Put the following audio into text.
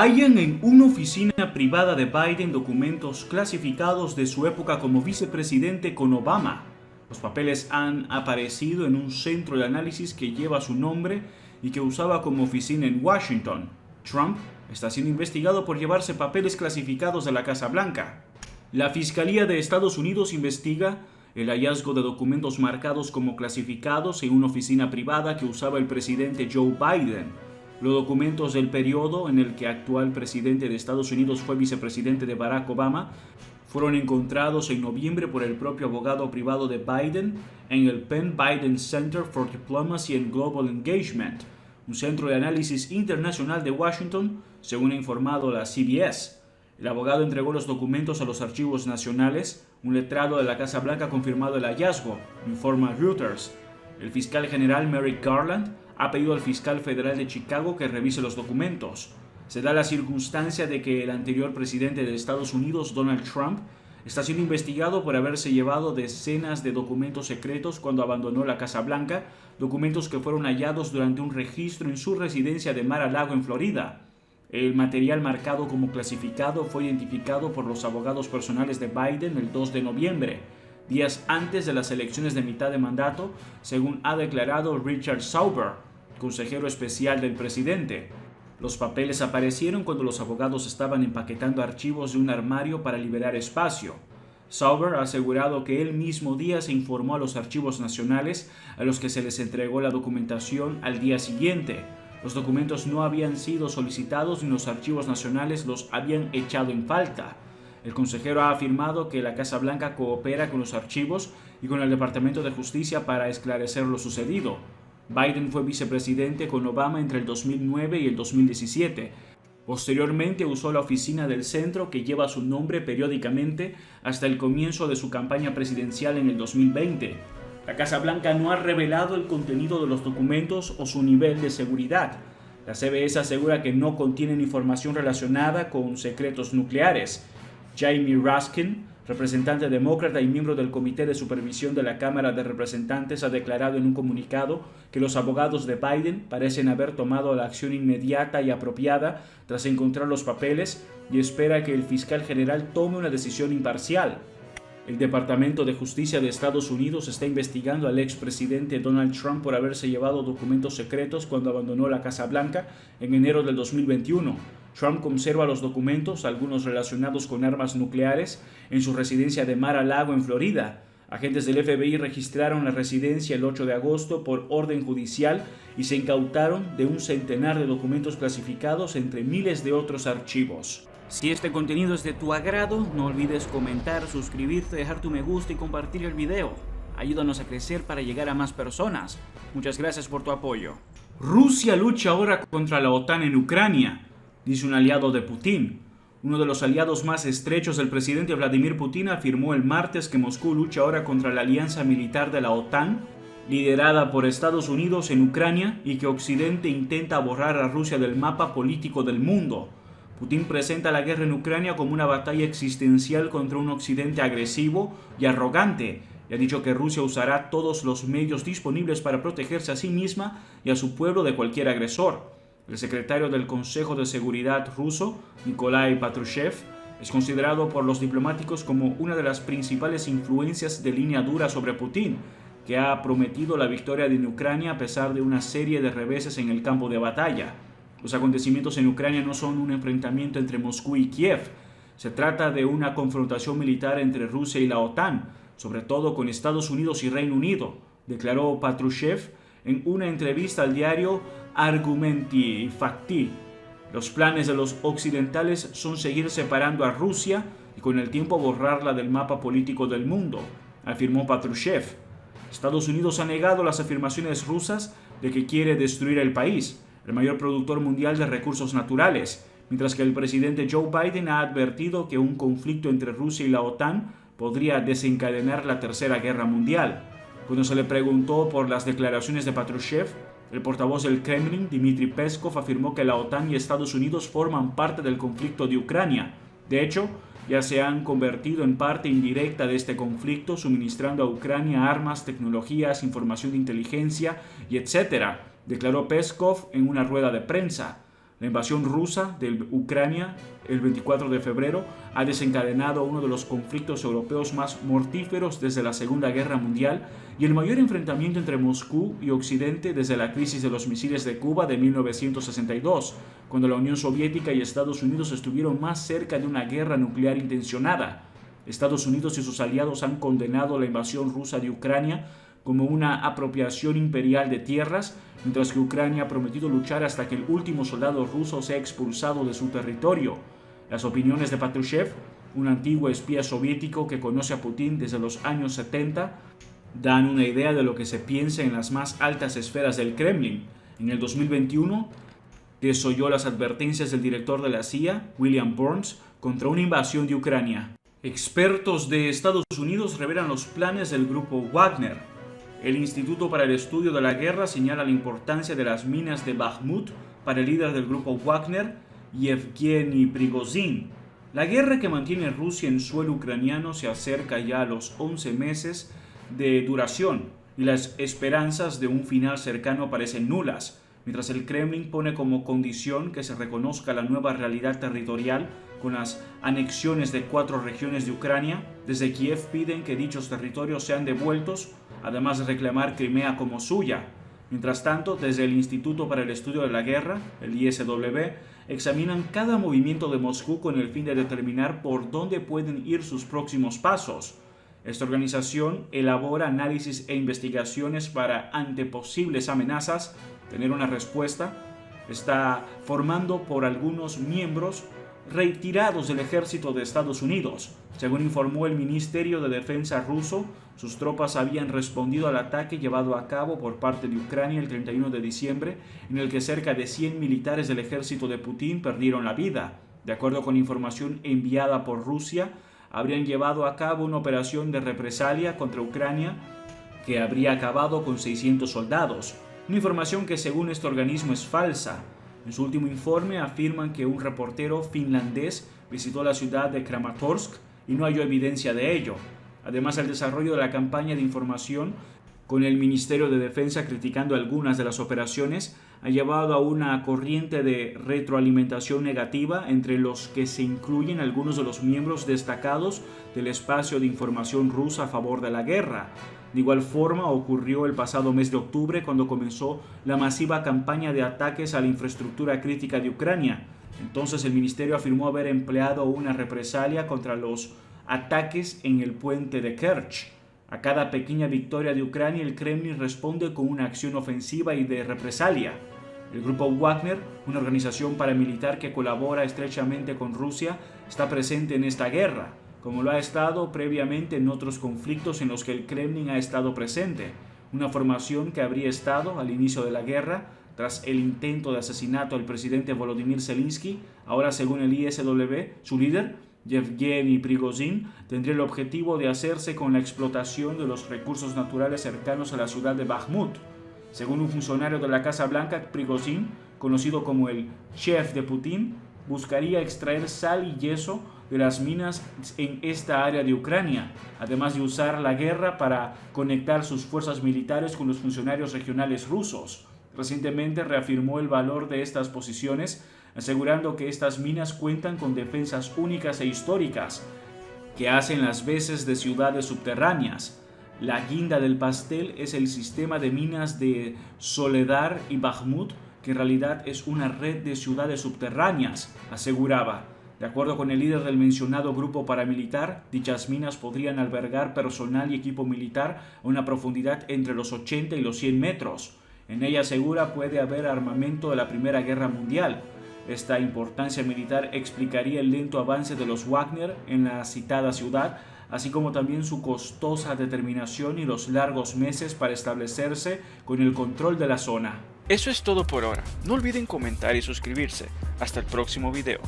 Hallan en una oficina privada de Biden documentos clasificados de su época como vicepresidente con Obama. Los papeles han aparecido en un centro de análisis que lleva su nombre y que usaba como oficina en Washington. Trump está siendo investigado por llevarse papeles clasificados de la Casa Blanca. La Fiscalía de Estados Unidos investiga el hallazgo de documentos marcados como clasificados en una oficina privada que usaba el presidente Joe Biden. Los documentos del periodo en el que el actual presidente de Estados Unidos fue vicepresidente de Barack Obama fueron encontrados en noviembre por el propio abogado privado de Biden en el Penn Biden Center for Diplomacy and Global Engagement, un centro de análisis internacional de Washington, según ha informado la CBS. El abogado entregó los documentos a los archivos nacionales. Un letrado de la Casa Blanca ha confirmado el hallazgo, informa Reuters. El fiscal general Merrick Garland ha pedido al fiscal federal de Chicago que revise los documentos. Se da la circunstancia de que el anterior presidente de Estados Unidos, Donald Trump, está siendo investigado por haberse llevado decenas de documentos secretos cuando abandonó la Casa Blanca, documentos que fueron hallados durante un registro en su residencia de Mar-a-Lago en Florida. El material marcado como clasificado fue identificado por los abogados personales de Biden el 2 de noviembre, días antes de las elecciones de mitad de mandato, según ha declarado Richard Sauber, consejero especial del presidente. Los papeles aparecieron cuando los abogados estaban empaquetando archivos de un armario para liberar espacio. Sauber ha asegurado que el mismo día se informó a los archivos nacionales a los que se les entregó la documentación al día siguiente. Los documentos no habían sido solicitados ni los archivos nacionales los habían echado en falta. El consejero ha afirmado que la Casa Blanca coopera con los archivos y con el Departamento de Justicia para esclarecer lo sucedido. Biden fue vicepresidente con Obama entre el 2009 y el 2017. Posteriormente usó la oficina del centro que lleva su nombre periódicamente hasta el comienzo de su campaña presidencial en el 2020. La Casa Blanca no ha revelado el contenido de los documentos o su nivel de seguridad. La CBS asegura que no contienen información relacionada con secretos nucleares. Jamie Raskin, representante demócrata y miembro del Comité de Supervisión de la Cámara de Representantes, ha declarado en un comunicado que los abogados de Biden parecen haber tomado la acción inmediata y apropiada tras encontrar los papeles y espera que el fiscal general tome una decisión imparcial. El Departamento de Justicia de Estados Unidos está investigando al expresidente Donald Trump por haberse llevado documentos secretos cuando abandonó la Casa Blanca en enero del 2021. Trump conserva los documentos, algunos relacionados con armas nucleares, en su residencia de Mar-a-Lago en Florida. Agentes del FBI registraron la residencia el 8 de agosto por orden judicial y se incautaron de un centenar de documentos clasificados entre miles de otros archivos. Si este contenido es de tu agrado, no olvides comentar, suscribirte, dejar tu me gusta y compartir el video. Ayúdanos a crecer para llegar a más personas. Muchas gracias por tu apoyo. Rusia lucha ahora contra la OTAN en Ucrania, dice un aliado de Putin. Uno de los aliados más estrechos del presidente Vladimir Putin afirmó el martes que Moscú lucha ahora contra la alianza militar de la OTAN, liderada por Estados Unidos en Ucrania, y que Occidente intenta borrar a Rusia del mapa político del mundo. Putin presenta la guerra en Ucrania como una batalla existencial contra un Occidente agresivo y arrogante, y ha dicho que Rusia usará todos los medios disponibles para protegerse a sí misma y a su pueblo de cualquier agresor. El secretario del Consejo de Seguridad ruso, Nikolai Patrushev, es considerado por los diplomáticos como una de las principales influencias de línea dura sobre Putin, que ha prometido la victoria en Ucrania a pesar de una serie de reveses en el campo de batalla. Los acontecimientos en Ucrania no son un enfrentamiento entre Moscú y Kiev. Se trata de una confrontación militar entre Rusia y la OTAN, sobre todo con Estados Unidos y Reino Unido, declaró Patrushev en una entrevista al diario Argumenty Fakty. Los planes de los occidentales son seguir separando a Rusia y con el tiempo borrarla del mapa político del mundo, afirmó Patrushev. Estados Unidos ha negado las afirmaciones rusas de que quiere destruir el país, el mayor productor mundial de recursos naturales, mientras que el presidente Joe Biden ha advertido que un conflicto entre Rusia y la OTAN podría desencadenar la Tercera Guerra Mundial. Cuando se le preguntó por las declaraciones de Patrushev, el portavoz del Kremlin, Dmitry Peskov, afirmó que la OTAN y Estados Unidos forman parte del conflicto de Ucrania. De hecho, ya se han convertido en parte indirecta de este conflicto, suministrando a Ucrania armas, tecnologías, información de inteligencia y etc., declaró Peskov en una rueda de prensa. La invasión rusa de Ucrania el 24 de febrero ha desencadenado uno de los conflictos europeos más mortíferos desde la Segunda Guerra Mundial y el mayor enfrentamiento entre Moscú y Occidente desde la crisis de los misiles de Cuba de 1962, cuando la Unión Soviética y Estados Unidos estuvieron más cerca de una guerra nuclear intencionada. Estados Unidos y sus aliados han condenado la invasión rusa de Ucrania como una apropiación imperial de tierras, mientras que Ucrania ha prometido luchar hasta que el último soldado ruso sea expulsado de su territorio. Las opiniones de Patrushev, un antiguo espía soviético que conoce a Putin desde los años 70, dan una idea de lo que se piensa en las más altas esferas del Kremlin. En el 2021, desoyó las advertencias del director de la CIA, William Burns, contra una invasión de Ucrania. Expertos de Estados Unidos revelan los planes del grupo Wagner. El Instituto para el Estudio de la Guerra señala la importancia de las minas de Bakhmut para el líder del grupo Wagner, Yevgeny Prigozhin. La guerra que mantiene Rusia en suelo ucraniano se acerca ya a los 11 meses de duración y las esperanzas de un final cercano parecen nulas, mientras el Kremlin pone como condición que se reconozca la nueva realidad territorial con las anexiones de 4 regiones de Ucrania. Desde Kiev piden que dichos territorios sean devueltos, además de reclamar Crimea como suya. Mientras tanto, desde el Instituto para el Estudio de la Guerra, el ISW, examinan cada movimiento de Moscú con el fin de determinar por dónde pueden ir sus próximos pasos. Esta organización elabora análisis e investigaciones para, ante posibles amenazas, tener una respuesta. Está formando por algunos miembros retirados del ejército de Estados Unidos. Según informó el Ministerio de Defensa ruso, sus tropas habían respondido al ataque llevado a cabo por parte de Ucrania el 31 de diciembre, en el que cerca de 100 militares del ejército de Putin perdieron la vida. De acuerdo con información enviada por Rusia, habrían llevado a cabo una operación de represalia contra Ucrania que habría acabado con 600 soldados. Una información que según este organismo es falsa. En su último informe afirman que un reportero finlandés visitó la ciudad de Kramatorsk y no halló evidencia de ello. Además, el desarrollo de la campaña de información con el Ministerio de Defensa criticando algunas de las operaciones ha llevado a una corriente de retroalimentación negativa entre los que se incluyen algunos de los miembros destacados del espacio de información rusa a favor de la guerra. De igual forma ocurrió el pasado mes de octubre cuando comenzó la masiva campaña de ataques a la infraestructura crítica de Ucrania. Entonces el ministerio afirmó haber empleado una represalia contra los ataques en el puente de Kerch. A cada pequeña victoria de Ucrania, el Kremlin responde con una acción ofensiva y de represalia. El grupo Wagner, una organización paramilitar que colabora estrechamente con Rusia, está presente en esta guerra, como lo ha estado previamente en otros conflictos en los que el Kremlin ha estado presente. Una formación que habría estado al inicio de la guerra, tras el intento de asesinato del presidente Volodymyr Zelensky. Ahora, según el ISW, su líder, Yevgeny Prigozhin, tendría el objetivo de hacerse con la explotación de los recursos naturales cercanos a la ciudad de Bakhmut. Según un funcionario de la Casa Blanca, Prigozhin, conocido como el chef de Putin, buscaría extraer sal y yeso de las minas en esta área de Ucrania, además de usar la guerra para conectar sus fuerzas militares con los funcionarios regionales rusos. Recientemente reafirmó el valor de estas posiciones, asegurando que estas minas cuentan con defensas únicas e históricas, que hacen las veces de ciudades subterráneas. La guinda del pastel es el sistema de minas de Soledar y Bakhmut, que en realidad es una red de ciudades subterráneas, aseguraba. De acuerdo con el líder del mencionado grupo paramilitar, dichas minas podrían albergar personal y equipo militar a una profundidad entre los 80 y los 100 metros. En ella, asegura, puede haber armamento de la Primera Guerra Mundial. Esta importancia militar explicaría el lento avance de los Wagner en la citada ciudad, así como también su costosa determinación y los largos meses para establecerse con el control de la zona. Eso es todo por ahora. No olviden comentar y suscribirse. Hasta el próximo video.